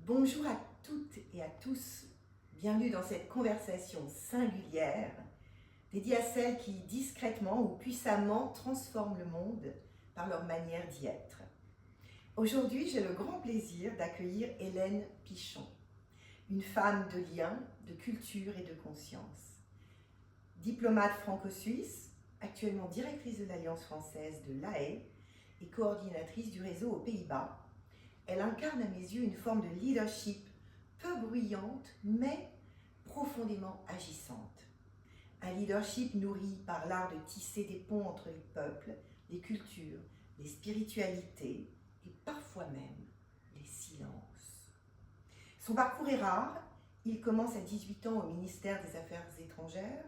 Bonjour à toutes et à tous, bienvenue dans cette conversation singulière dédiée à celles qui discrètement ou puissamment transforment le monde par leur manière d'y être. Aujourd'hui, j'ai le grand plaisir d'accueillir Hélène Pichon, une femme de lien, de culture et de conscience. Diplomate franco-suisse, actuellement directrice de l'Alliance française de La Haye et coordinatrice du réseau aux Pays-Bas, elle incarne à mes yeux une forme de leadership peu bruyante, mais profondément agissante. Un leadership nourri par l'art de tisser des ponts entre les peuples, les cultures, les spiritualités et parfois même les silences. Son parcours est rare. Il commence à 18 ans au ministère des Affaires étrangères,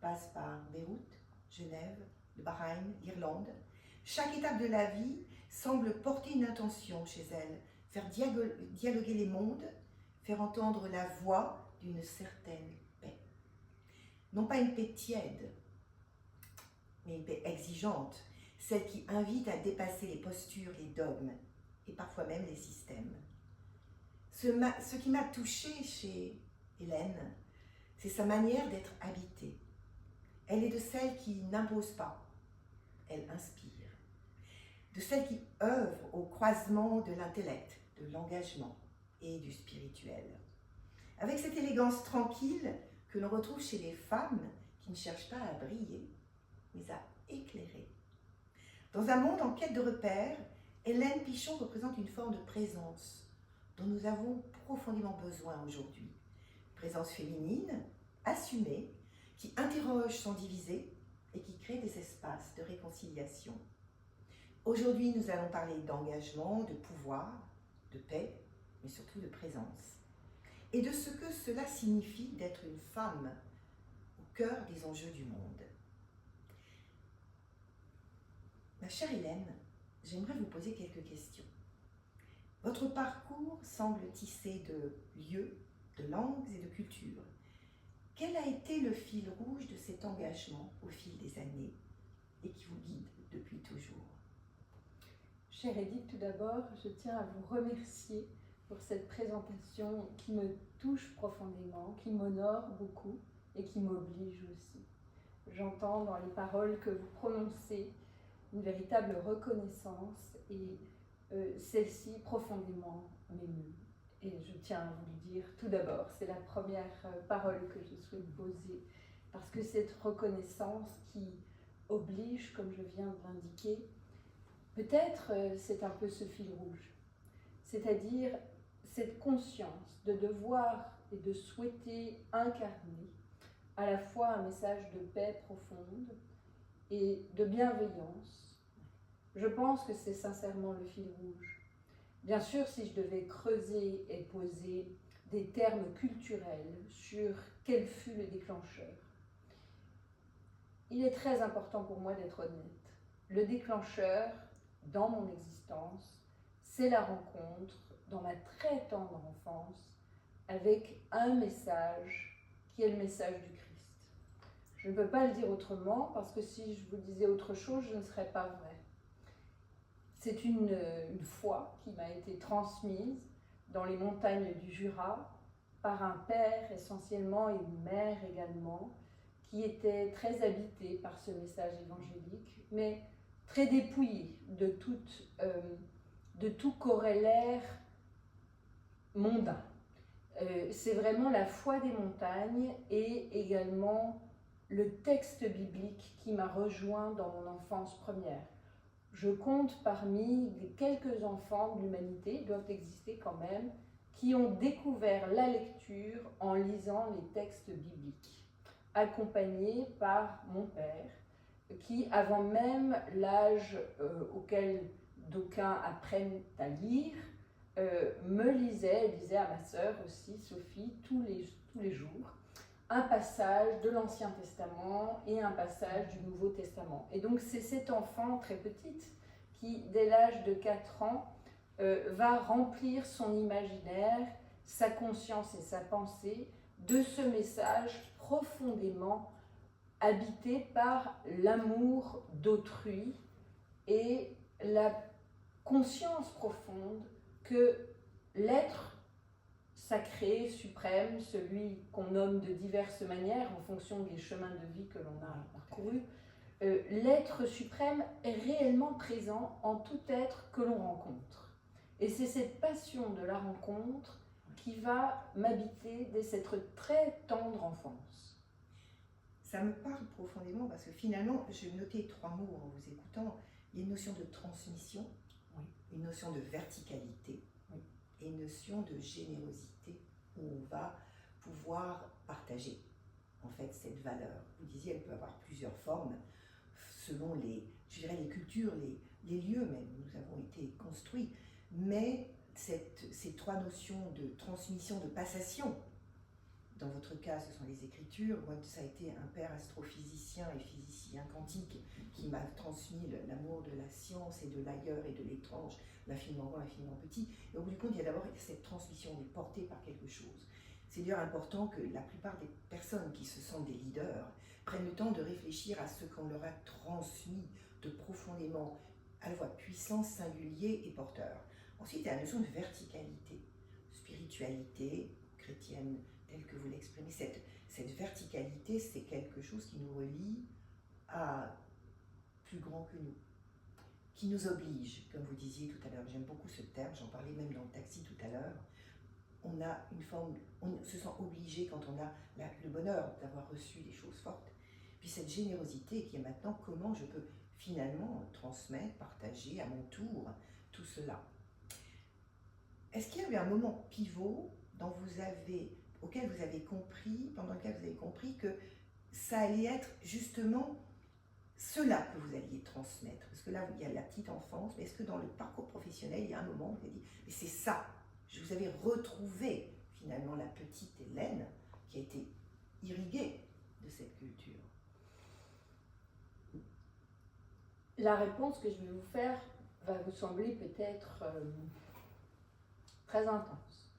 passe par Beyrouth, Genève, le Bahreïn, l'Irlande. Chaque étape de la vie semble porter une intention chez elle, faire dialoguer les mondes, faire entendre la voix d'une certaine paix. Non pas une paix tiède, mais une paix exigeante, celle qui invite à dépasser les postures, les dogmes et parfois même les systèmes. Ce qui m'a touchée chez Hélène, c'est sa manière d'être habitée. Elle est de celles qui n'imposent pas, elle inspire. De celles qui œuvrent au croisement de l'intellect, de l'engagement et du spirituel. Avec cette élégance tranquille que l'on retrouve chez les femmes qui ne cherchent pas à briller, mais à éclairer. Dans un monde en quête de repères, Hélène Pichon représente une forme de présence dont nous avons profondément besoin aujourd'hui. Présence féminine, assumée, qui interroge sans diviser et qui crée des espaces de réconciliation. Aujourd'hui, nous allons parler d'engagement, de pouvoir, de paix, mais surtout de présence. Et de ce que cela signifie d'être une femme au cœur des enjeux du monde. Ma chère Hélène, j'aimerais vous poser quelques questions. Votre parcours semble tissé de lieux, de langues et de cultures. Quel a été le fil rouge de cet engagement au fil des années et qui vous guide depuis toujours ? Chère Edith, tout d'abord, je tiens à vous remercier pour cette présentation qui me touche profondément, qui m'honore beaucoup et qui m'oblige aussi. J'entends dans les paroles que vous prononcez une véritable reconnaissance et celle-ci profondément m'émeut. Et je tiens à vous le dire tout d'abord, c'est la première parole que je souhaite poser, parce que cette reconnaissance qui oblige, comme je viens de l'indiquer, peut-être c'est un peu ce fil rouge, c'est-à-dire cette conscience de devoir et de souhaiter incarner à la fois un message de paix profonde et de bienveillance. Je pense que c'est sincèrement le fil rouge. Bien sûr, si je devais creuser et poser des termes culturels sur quel fut le déclencheur, il est très important pour moi d'être honnête. Le déclencheur, dans mon existence, c'est la rencontre, dans ma très tendre enfance, avec un message qui est le message du Christ. Je ne peux pas le dire autrement, parce que si je vous disais autre chose, je ne serais pas vraie. C'est une foi qui m'a été transmise dans les montagnes du Jura par un père essentiellement et une mère également, qui étaient très habités par ce message évangélique, mais très dépouillés de tout corrélaire mondain. C'est vraiment la foi des montagnes et également le texte biblique qui m'a rejoint dans mon enfance première. Je compte parmi les quelques enfants de l'humanité, ils doivent exister quand même, qui ont découvert la lecture en lisant les textes bibliques, accompagnés par mon père, qui, avant même l'âge auquel d'aucuns apprennent à lire, me lisait à ma sœur aussi, Sophie, tous les jours, un passage de l'Ancien Testament et un passage du Nouveau Testament. Et donc c'est cet enfant très petite qui, dès l'âge de 4 ans, va remplir son imaginaire, sa conscience et sa pensée de ce message profondément habité par l'amour d'autrui et la conscience profonde que l'être sacré, suprême, celui qu'on nomme de diverses manières en fonction des chemins de vie que l'on a parcourus. L'être suprême est réellement présent en tout être que l'on rencontre. Et c'est cette passion de la rencontre qui va m'habiter dès cette très tendre enfance. Ça me parle profondément parce que finalement, j'ai noté 3 mots en vous écoutant. Il y a une notion de transmission, oui. Une notion de verticalité, oui. Et une notion de générosité où on va pouvoir partager en fait cette valeur. Vous disiez, elle peut avoir plusieurs formes selon les cultures, les lieux même où nous avons été construits. Mais ces 3 notions de transmission, de passation, dans votre cas, ce sont les écritures. Moi, ça a été un père astrophysicien et physicien quantique qui m'a transmis l'amour de la science et de l'ailleurs et de l'étrange, l'infiniment grand, l'infiniment petit. Et au bout du compte, il y a d'abord cette transmission, on est porté par quelque chose. C'est d'ailleurs important que la plupart des personnes qui se sentent des leaders prennent le temps de réfléchir à ce qu'on leur a transmis de profondément, à la fois puissant, singulier et porteur. Ensuite, il y a la notion de verticalité, spiritualité chrétienne, telle que vous l'exprimez. Cette verticalité, c'est quelque chose qui nous relie à plus grand que nous, qui nous oblige, comme vous disiez tout à l'heure. J'aime beaucoup ce terme, j'en parlais même dans le taxi tout à l'heure. On a une forme, on se sent obligé quand on a le bonheur d'avoir reçu des choses fortes. Puis cette générosité qui est maintenant comment je peux finalement transmettre, partager à mon tour tout cela. Est-ce qu'il y a eu un moment pivot auquel vous avez compris, pendant lequel vous avez compris que ça allait être justement cela que vous alliez transmettre? Parce que là, il y a la petite enfance, mais est-ce que dans le parcours professionnel, il y a un moment où vous avez dit, mais c'est ça, je vous avais retrouvé finalement la petite Hélène qui a été irriguée de cette culture? La réponse que je vais vous faire va vous sembler peut-être très intense.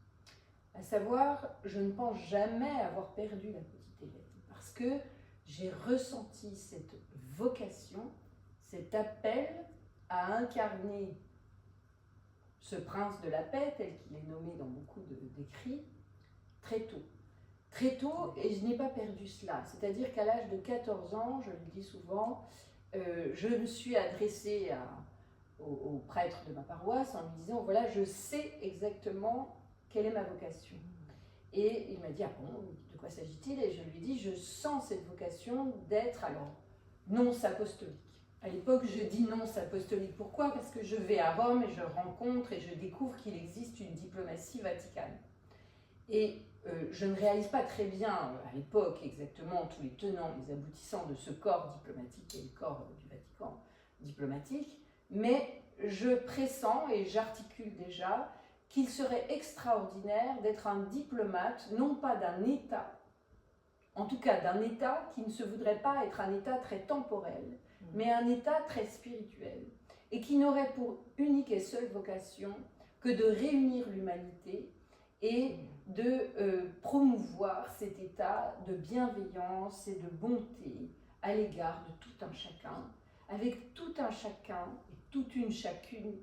À savoir, je ne pense jamais avoir perdu la petite Hélène, parce que j'ai ressenti cette vocation, cet appel à incarner ce prince de la paix, tel qu'il est nommé dans beaucoup d'écrits, très tôt. Très tôt, et je n'ai pas perdu cela. C'est-à-dire qu'à l'âge de 14 ans, je le dis souvent, je me suis adressée au prêtre de ma paroisse en lui disant, voilà, je sais exactement quelle est ma vocation. Et il m'a dit, ah bon, de quoi s'agit-il? Et je lui ai dit, je sens cette vocation d'être, alors, nonce apostolique. À l'époque, je dis nonce apostolique. Pourquoi? Parce que je vais à Rome et je rencontre et je découvre qu'il existe une diplomatie vaticane. Et je ne réalise pas très bien, à l'époque, exactement tous les tenants, les aboutissants de ce corps diplomatique et le corps du Vatican diplomatique, mais je pressens et j'articule déjà qu'il serait extraordinaire d'être un diplomate, non pas d'un État, en tout cas d'un État qui ne se voudrait pas être un État très temporel, mais un État très spirituel, et qui n'aurait pour unique et seule vocation que de réunir l'humanité et de promouvoir cet état de bienveillance et de bonté à l'égard de tout un chacun, avec tout un chacun et toute une chacune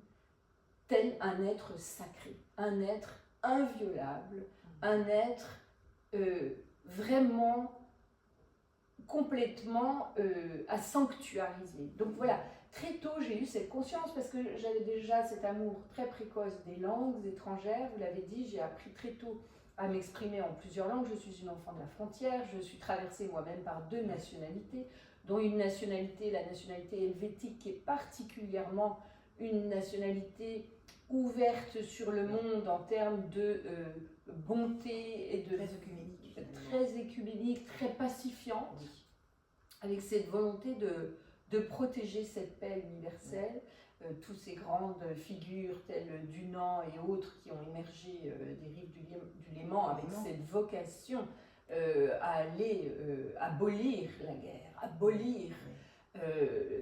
tel un être sacré, un être inviolable, un être vraiment complètement à sanctuariser. Donc voilà, très tôt j'ai eu cette conscience parce que j'avais déjà cet amour très précoce des langues étrangères. Vous l'avez dit, j'ai appris très tôt à m'exprimer en plusieurs langues. Je suis une enfant de la frontière, je suis traversée moi-même par 2 nationalités, dont une nationalité, la nationalité helvétique, qui est particulièrement une nationalité ouverte sur le monde en termes de bonté et de très œcuménique, très pacifiante, oui, avec cette volonté de protéger cette paix universelle. Toutes ces grandes figures telles Dunant et autres qui ont émergé des rives du Léman avec cette vocation à aller abolir la guerre, abolir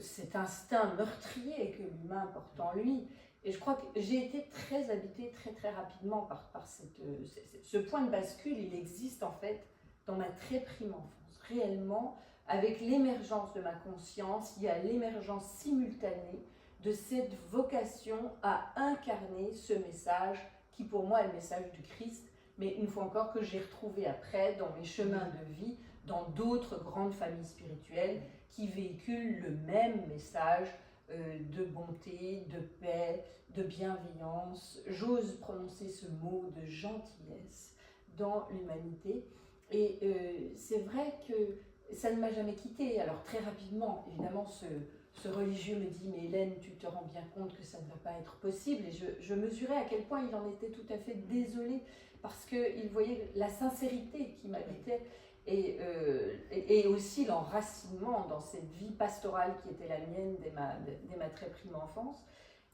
cet instinct meurtrier que l'humain porte en lui. Et je crois que j'ai été très habitée très très rapidement par ce point de bascule. Il existe en fait dans ma très prime enfance, réellement, avec l'émergence de ma conscience, il y a l'émergence simultanée de cette vocation à incarner ce message qui pour moi est le message du Christ, mais une fois encore que j'ai retrouvé après dans mes chemins de vie, dans d'autres grandes familles spirituelles qui véhiculent le même message de bonté, de paix, de bienveillance, j'ose prononcer ce mot de gentillesse dans l'humanité. Et c'est vrai que ça ne m'a jamais quittée. Alors très rapidement, évidemment, ce religieux me dit « Mais Hélène, tu te rends bien compte que ça ne va pas être possible ?» Et je mesurais à quel point il en était tout à fait désolé, parce qu'il voyait la sincérité qui m'habitait et aussi l'enracinement dans cette vie pastorale qui était la mienne dès ma très prime enfance.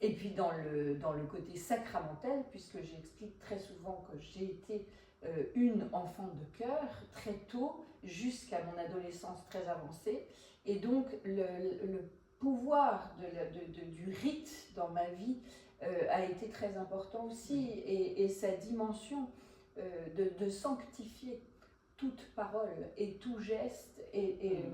Et puis dans le côté sacramentel, puisque j'explique très souvent que j'ai été une enfant de cœur très tôt, jusqu'à mon adolescence très avancée. Et donc le pouvoir du rite dans ma vie a été très important aussi, et sa dimension de sanctifier toute parole et tout geste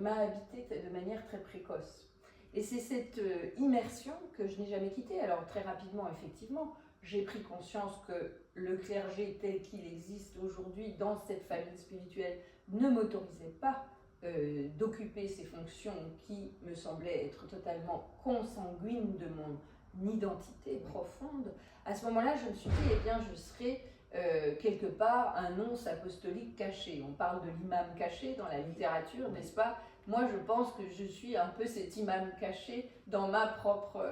m'a habité de manière très précoce. Et c'est cette immersion que je n'ai jamais quittée. Alors très rapidement, effectivement, j'ai pris conscience que le clergé tel qu'il existe aujourd'hui dans cette famille spirituelle ne m'autorisait pas d'occuper ces fonctions qui me semblaient être totalement consanguines de mon identité profonde. À ce moment-là, je me suis dit, eh bien, je serai quelque part un nonce apostolique caché. On parle de l'imam caché dans la littérature, n'est-ce pas? Moi, je pense que je suis un peu cet imam caché dans ma propre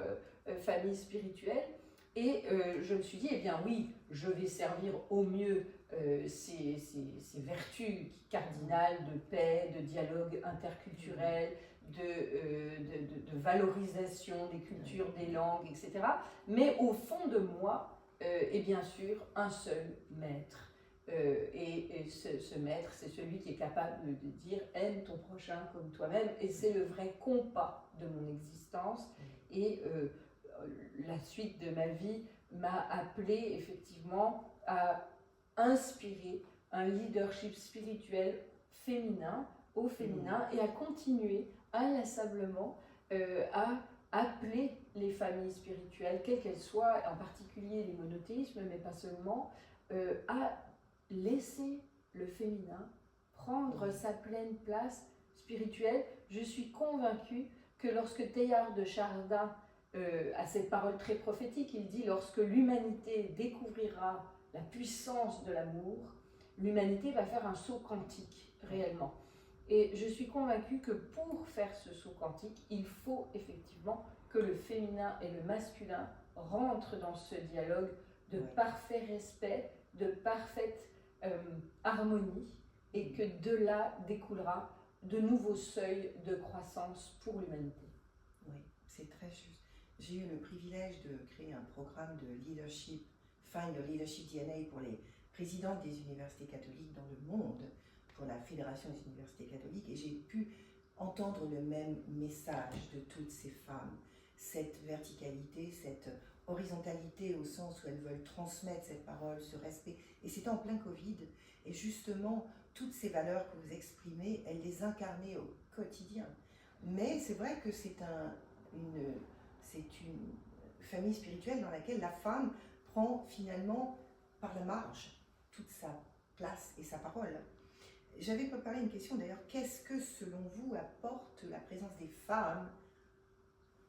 famille spirituelle. Et je me suis dit, eh bien oui, je vais servir au mieux ces vertus cardinales de paix, de dialogue interculturel, de valorisation des cultures, des langues, etc. Mais au fond de moi, est bien sûr un seul maître. Et ce maître, c'est celui qui est capable de dire « aime ton prochain comme toi-même », et c'est le vrai compas de mon existence. Et la suite de ma vie m'a appelée effectivement à inspirer un leadership spirituel féminin, au féminin, et à continuer inlassablement à appeler les familles spirituelles, quelles qu'elles soient, en particulier les monothéismes, mais pas seulement, à laisser le féminin prendre sa pleine place spirituelle. Je suis convaincue que lorsque Teilhard de Chardin a cette parole très prophétique, il dit « Lorsque l'humanité découvrira la puissance de l'amour, l'humanité va faire un saut quantique, réellement. » Et je suis convaincue que pour faire ce saut quantique, il faut effectivement que le féminin et le masculin rentrent dans ce dialogue de parfait respect, de parfaite harmonie, et que de là découlera de nouveaux seuils de croissance pour l'humanité. Oui, c'est très juste. J'ai eu le privilège de créer un programme de leadership, Find Your Leadership DNA, pour les présidentes des universités catholiques dans le monde, pour la Fédération des universités catholiques, et j'ai pu entendre le même message de toutes ces femmes, cette verticalité, cette horizontalité au sens où elles veulent transmettre cette parole, ce respect. Et c'était en plein Covid, et justement, toutes ces valeurs que vous exprimez, elles les incarnaient au quotidien. Mais c'est vrai que c'est une famille spirituelle dans laquelle la femme prend finalement par la marge toute sa place et sa parole. J'avais préparé une question d'ailleurs, qu'est-ce que selon vous apporte la présence des femmes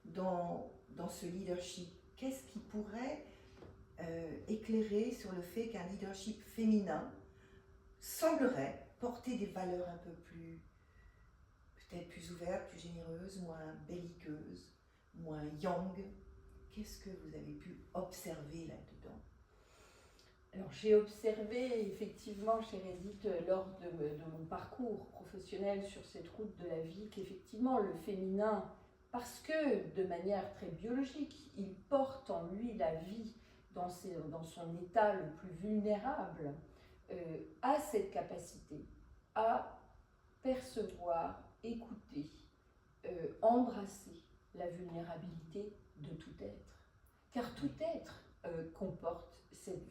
dans ce leadership? Qu'est-ce qui pourrait éclairer sur le fait qu'un leadership féminin semblerait porter des valeurs un peu plus, peut-être plus ouvertes, plus généreuses, moins belliqueuses, moins yang? Qu'est-ce que vous avez pu observer là-dedans? Alors j'ai observé effectivement, chère Edith, lors de mon parcours professionnel sur cette route de la vie, qu'effectivement le féminin, parce que de manière très biologique, il porte en lui la vie dans son état le plus vulnérable, a cette capacité à percevoir, écouter, embrasser la vulnérabilité de tout être. Car tout être comporte cette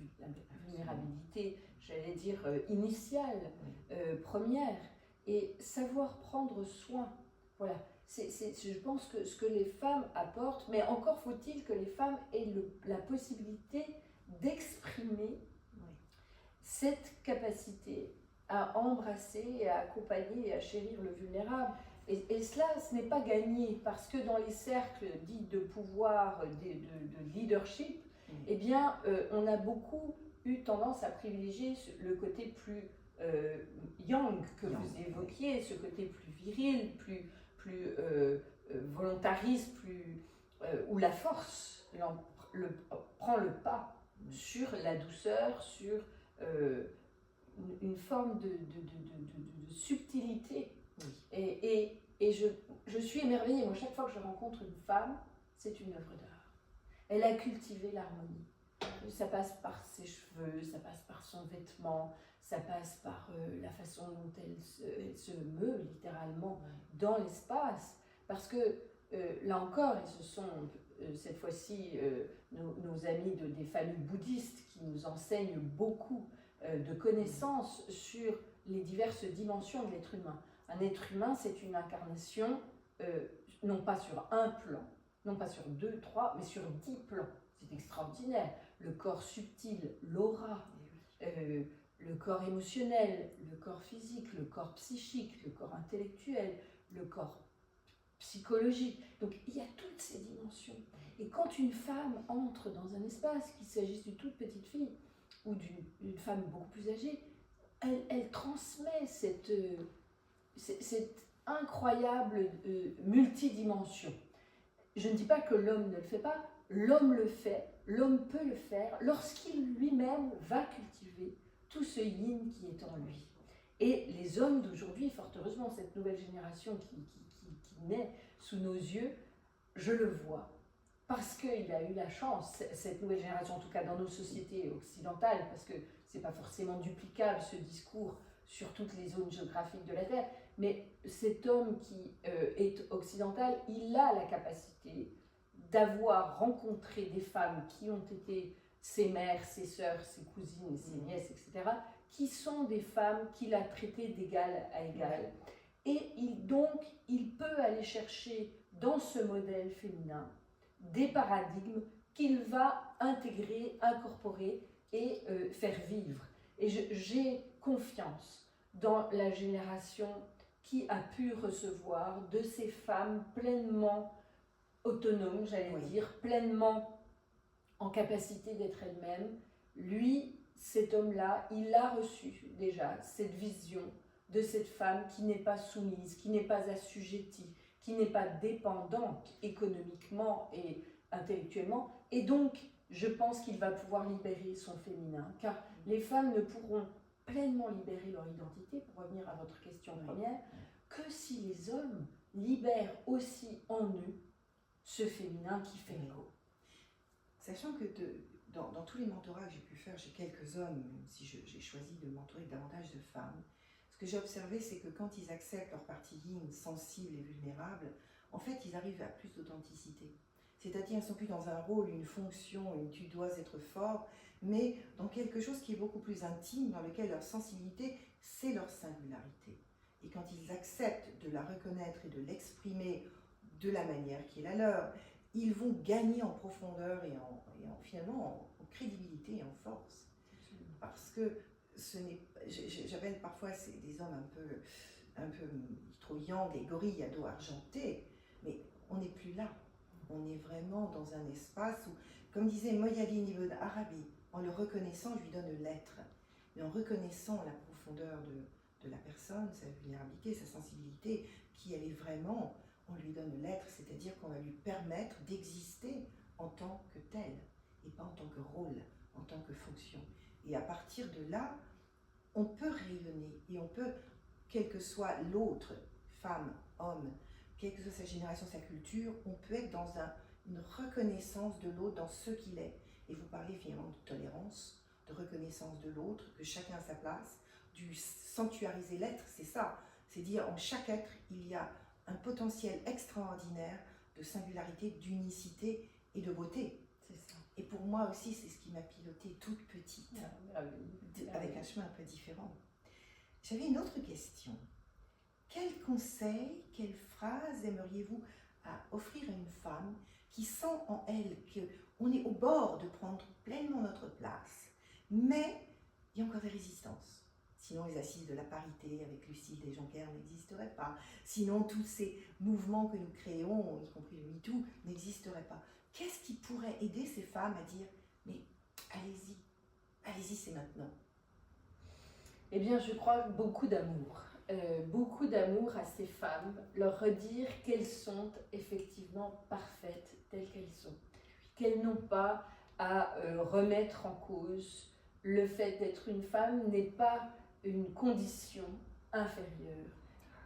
vulnérabilité, j'allais dire initiale, première, et savoir prendre soin. Voilà, je pense que ce que les femmes apportent, mais encore faut-il que les femmes aient la possibilité d'exprimer cette capacité à embrasser, et à accompagner et à chérir le vulnérable. Et cela, ce n'est pas gagné, parce que dans les cercles dits de pouvoir, de leadership, eh bien, on a beaucoup eu tendance à privilégier le côté plus yang que vous évoquiez, ce côté plus viril, plus volontariste, où la force prend le pas sur la douceur, sur une forme de subtilité. Et je suis émerveillée. Moi, chaque fois que je rencontre une femme, c'est une œuvre d'art. Elle a cultivé l'harmonie. Ça passe par ses cheveux, ça passe par son vêtement, ça passe par la façon dont elle se meut littéralement dans l'espace. Parce que, là encore, et ce sont cette fois-ci nos amis des familles bouddhistes qui nous enseignent beaucoup de connaissances sur les diverses dimensions de l'être humain. Un être humain, c'est une incarnation, non pas sur un plan, non pas sur 2, 3, mais sur 10 plans. C'est extraordinaire. Le corps subtil, l'aura, le corps émotionnel, le corps physique, le corps psychique, le corps intellectuel, le corps psychologique. Donc il y a toutes ces dimensions. Et quand une femme entre dans un espace, qu'il s'agisse d'une toute petite fille ou d'une femme beaucoup plus âgée, elle transmet cette incroyable multidimension. Je ne dis pas que l'homme ne le fait pas, l'homme le fait, l'homme peut le faire lorsqu'il lui-même va cultiver tout ce yin qui est en lui. Et les hommes d'aujourd'hui, fort heureusement, cette nouvelle génération qui naît sous nos yeux, je le vois, parce qu'il a eu la chance, cette nouvelle génération, en tout cas dans nos sociétés occidentales, parce que ce n'est pas forcément duplicable ce discours sur toutes les zones géographiques de la Terre, mais cet homme qui est occidental, il a la capacité d'avoir rencontré des femmes qui ont été ses mères, ses sœurs, ses cousines, ses nièces, etc., qui sont des femmes qu'il a traitées d'égal à égal. Et il peut aller chercher dans ce modèle féminin des paradigmes qu'il va intégrer, incorporer et faire vivre. Et j'ai confiance dans la génération qui a pu recevoir de ces femmes pleinement autonomes, j'allais dire, pleinement en capacité d'être elles-mêmes. Lui, cet homme-là, il a reçu déjà cette vision de cette femme qui n'est pas soumise, qui n'est pas assujettie, qui n'est pas dépendante économiquement et intellectuellement. Et donc, je pense qu'il va pouvoir libérer son féminin, car les femmes ne pourront pleinement libérer leur identité, pour revenir à votre question première, que si les hommes libèrent aussi en eux ce féminin qui fait écho. Sachant que dans tous les mentorats que j'ai pu faire, j'ai quelques hommes, même si j'ai choisi de mentorer davantage de femmes, ce que j'ai observé, c'est que quand ils acceptent leur partie yin, sensible et vulnérable, en fait, ils arrivent à plus d'authenticité. C'est-à-dire, ils ne sont plus dans un rôle, une fonction, une tu dois être fort, mais dans quelque chose qui est beaucoup plus intime, dans lequel leur sensibilité, c'est leur singularité. Et quand ils acceptent de la reconnaître et de l'exprimer de la manière qui est la leur, ils vont gagner en profondeur et finalement en crédibilité et en force. Parce que j'appelle parfois des hommes un peu trop yang, des gorilles à dos argenté, mais on n'est plus là. On est vraiment dans un espace où, comme disait Moyali Ibn Arabi, en le reconnaissant, je lui donne l'être. Mais en reconnaissant la profondeur de la personne, sa vulnérabilité, sa sensibilité, qui elle est vraiment, on lui donne l'être, c'est-à-dire qu'on va lui permettre d'exister en tant que tel, et pas en tant que rôle, en tant que fonction. Et à partir de là, on peut rayonner, et on peut, quel que soit l'autre, femme, homme, quelle que soit sa génération, sa culture, on peut être dans une reconnaissance de l'autre, dans ce qu'il est. Et vous parlez finalement de tolérance, de reconnaissance de l'autre, que chacun a sa place, du sanctuariser l'être, c'est ça. C'est dire en chaque être, il y a un potentiel extraordinaire de singularité, d'unicité et de beauté. C'est ça. Et pour moi aussi, c'est ce qui m'a pilotée toute petite, avec un chemin un peu différent. J'avais une autre question. Quel conseil, quelle phrase aimeriez-vous offrir à une femme qui sent en elle qu'on est au bord de prendre pleinement notre place, mais il y a encore des résistances. Sinon, les assises de la parité avec Lucille et Jonker n'existeraient pas. Sinon, tous ces mouvements que nous créons, y compris le MeToo, n'existeraient pas. Qu'est-ce qui pourrait aider ces femmes à dire « mais allez-y, allez-y, c'est maintenant ». Eh bien, je crois beaucoup d'amour. Beaucoup d'amour à ces femmes, leur redire qu'elles sont effectivement parfaites telles qu'elles sont. Qu'elles n'ont pas à remettre en cause le fait d'être une femme n'est pas une condition inférieure.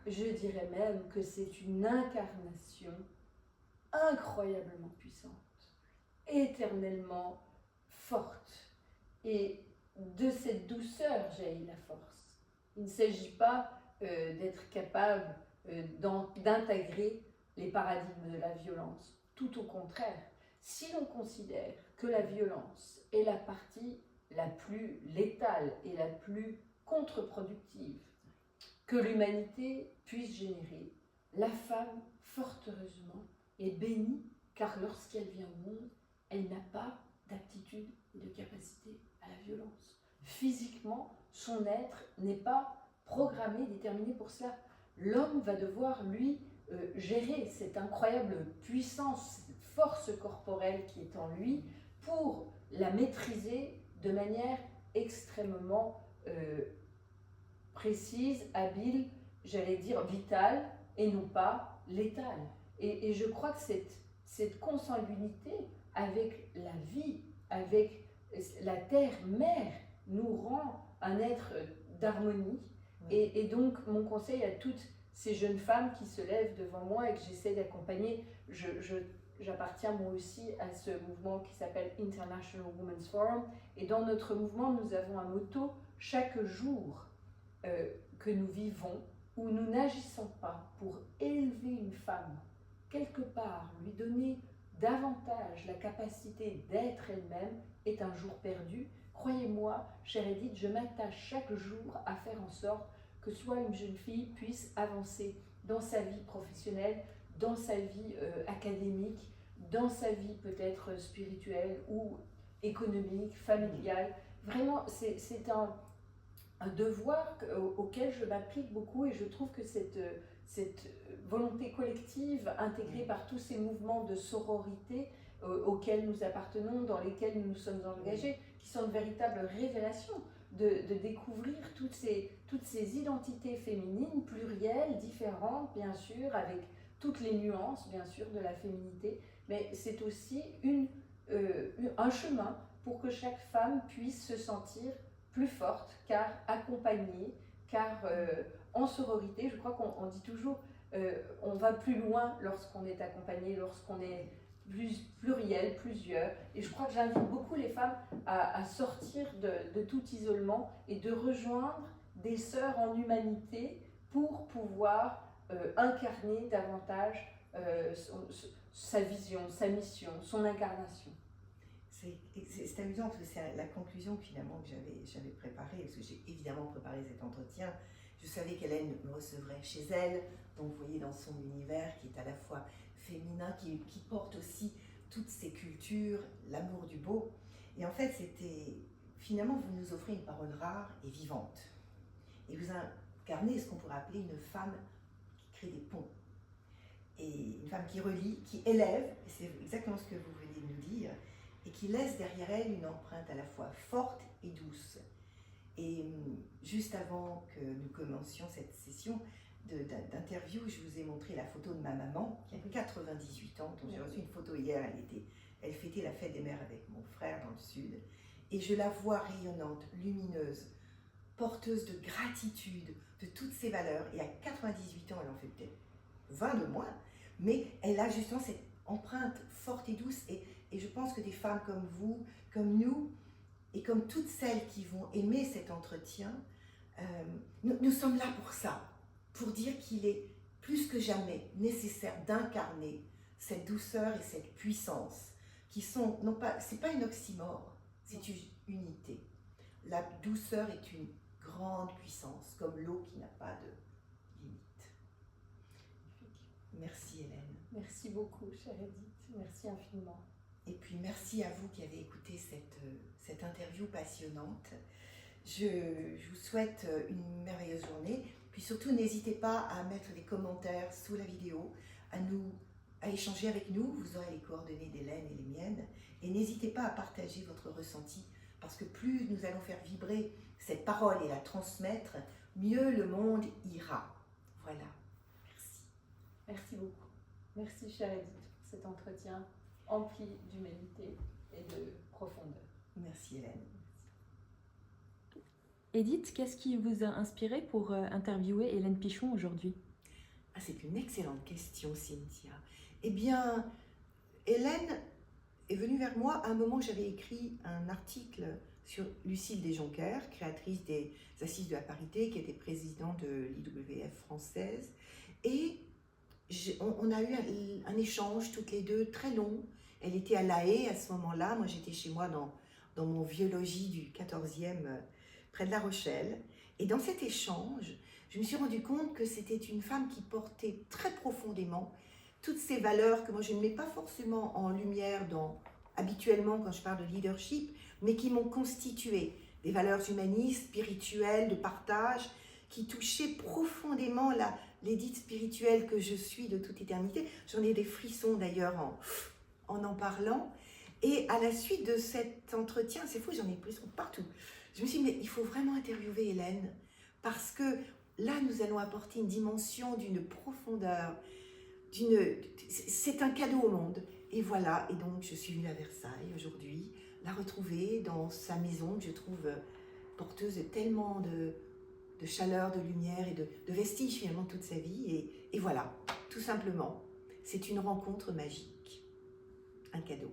Je dirais même que c'est une incarnation incroyablement puissante, éternellement forte. Et de cette douceur jaillit la force. Il ne s'agit pas d'être capable d'intégrer les paradigmes de la violence. Tout au contraire, si l'on considère que la violence est la partie la plus létale et la plus contre-productive que l'humanité puisse générer, la femme, fort heureusement, est bénie, car lorsqu'elle vient au monde, elle n'a pas d'aptitude et de capacité à la violence. Physiquement, son être n'est pas programmé, déterminé pour cela. L'homme va devoir, lui, gérer cette incroyable puissance, cette force corporelle qui est en lui, pour la maîtriser de manière extrêmement précise, habile, j'allais dire vitale, et non pas létale. Et je crois que cette consanguinité avec la vie, avec la terre-mère, nous rend un être d'harmonie. Et donc, mon conseil à toutes ces jeunes femmes qui se lèvent devant moi et que j'essaie d'accompagner, j'appartiens moi aussi à ce mouvement qui s'appelle International Women's Forum. Et dans notre mouvement, nous avons un motto, chaque jour que nous vivons, où nous n'agissons pas pour élever une femme, quelque part, lui donner davantage la capacité d'être elle-même, est un jour perdu. Croyez-moi, chère Edith, je m'attache chaque jour à faire en sorte que soit une jeune fille puisse avancer dans sa vie professionnelle, dans sa vie académique, dans sa vie peut-être spirituelle ou économique, familiale. Vraiment, c'est un devoir auquel je m'applique beaucoup, et je trouve que cette volonté collective intégrée par tous ces mouvements de sororité auxquels nous appartenons, dans lesquels nous nous sommes engagés, qui sont une véritable révélation de découvrir toutes ces identités féminines, plurielles, différentes, bien sûr, avec toutes les nuances, bien sûr, de la féminité, mais c'est aussi un chemin pour que chaque femme puisse se sentir plus forte, car accompagnée, car en sororité. Je crois qu'on dit toujours, on va plus loin lorsqu'on est accompagné, lorsqu'on est pluriel, plusieurs. Et je crois que j'invite beaucoup les femmes à sortir de tout isolement et de rejoindre des sœurs en humanité pour pouvoir incarner davantage sa vision, sa mission, son incarnation. C'est amusant parce que c'est la conclusion finalement que j'avais préparée, parce que j'ai évidemment préparé cet entretien. Je savais qu'Hélène me recevrait chez elle, donc vous voyez dans son univers qui est à la fois féminin, qui porte aussi toutes ces cultures, l'amour du beau. Et en fait, c'était finalement, vous nous offrez une parole rare et vivante. Et vous incarnez ce qu'on pourrait appeler une femme qui crée des ponts. Et une femme qui relie, qui élève, et c'est exactement ce que vous venez de nous dire, et qui laisse derrière elle une empreinte à la fois forte et douce. Et juste avant que nous commencions cette session d'interview, je vous ai montré la photo de ma maman, qui a 98 ans, dont j'ai reçu une photo hier, elle fêtait la fête des mères avec mon frère dans le sud, et je la vois rayonnante, lumineuse, porteuse de gratitude, de toutes ses valeurs, et à 98 ans, elle en fait peut-être 20 de moins, mais elle a justement cette empreinte forte et douce, et je pense que des femmes comme vous, comme nous, et comme toutes celles qui vont aimer cet entretien, nous sommes là pour ça, pour dire qu'il est plus que jamais nécessaire d'incarner cette douceur et cette puissance, qui sont, non pas, c'est pas une oxymore, c'est une unité. La douceur est une grande puissance, comme l'eau qui n'a pas de limite. Merci Hélène. Merci beaucoup, chère Edith, merci infiniment. Et puis merci à vous qui avez écouté cette interview passionnante. Je vous souhaite une merveilleuse journée. Puis surtout, n'hésitez pas à mettre des commentaires sous la vidéo, à échanger avec nous. Vous aurez les coordonnées d'Hélène et les miennes. Et n'hésitez pas à partager votre ressenti, parce que plus nous allons faire vibrer cette parole et la transmettre, mieux le monde ira. Voilà. Merci. Merci beaucoup. Merci, chère Edith, pour cet entretien empli d'humanité et de profondeur. Merci, Hélène. Edith, qu'est-ce qui vous a inspiré pour interviewer Hélène Pichon aujourd'hui? Ah, c'est une excellente question, Cynthia. Eh bien, Hélène est venue vers moi à un moment où j'avais écrit un article sur Lucille Desjonquers, créatrice des Assises de la parité, qui était présidente de l'IWF française. Et on a eu un échange toutes les deux très long. Elle était à La Haye à ce moment-là. Moi, j'étais chez moi dans mon vieux logis du 14e, près de La Rochelle. Et dans cet échange, je me suis rendu compte que c'était une femme qui portait très profondément toutes ces valeurs que moi je ne mets pas forcément en lumière habituellement quand je parle de leadership, mais qui m'ont constitué des valeurs humanistes, spirituelles, de partage, qui touchaient profondément l'Édith spirituelle que je suis de toute éternité. J'en ai des frissons d'ailleurs en parlant. Et à la suite de cet entretien, c'est fou, j'en ai plus partout. Je me suis dit, mais il faut vraiment interviewer Hélène, parce que là, nous allons apporter une dimension d'une profondeur, c'est un cadeau au monde. Et voilà, et donc je suis venue à Versailles aujourd'hui, la retrouver dans sa maison que je trouve porteuse de tellement de chaleur, de lumière et de vestiges finalement toute sa vie. Et voilà, tout simplement, c'est une rencontre magique, un cadeau.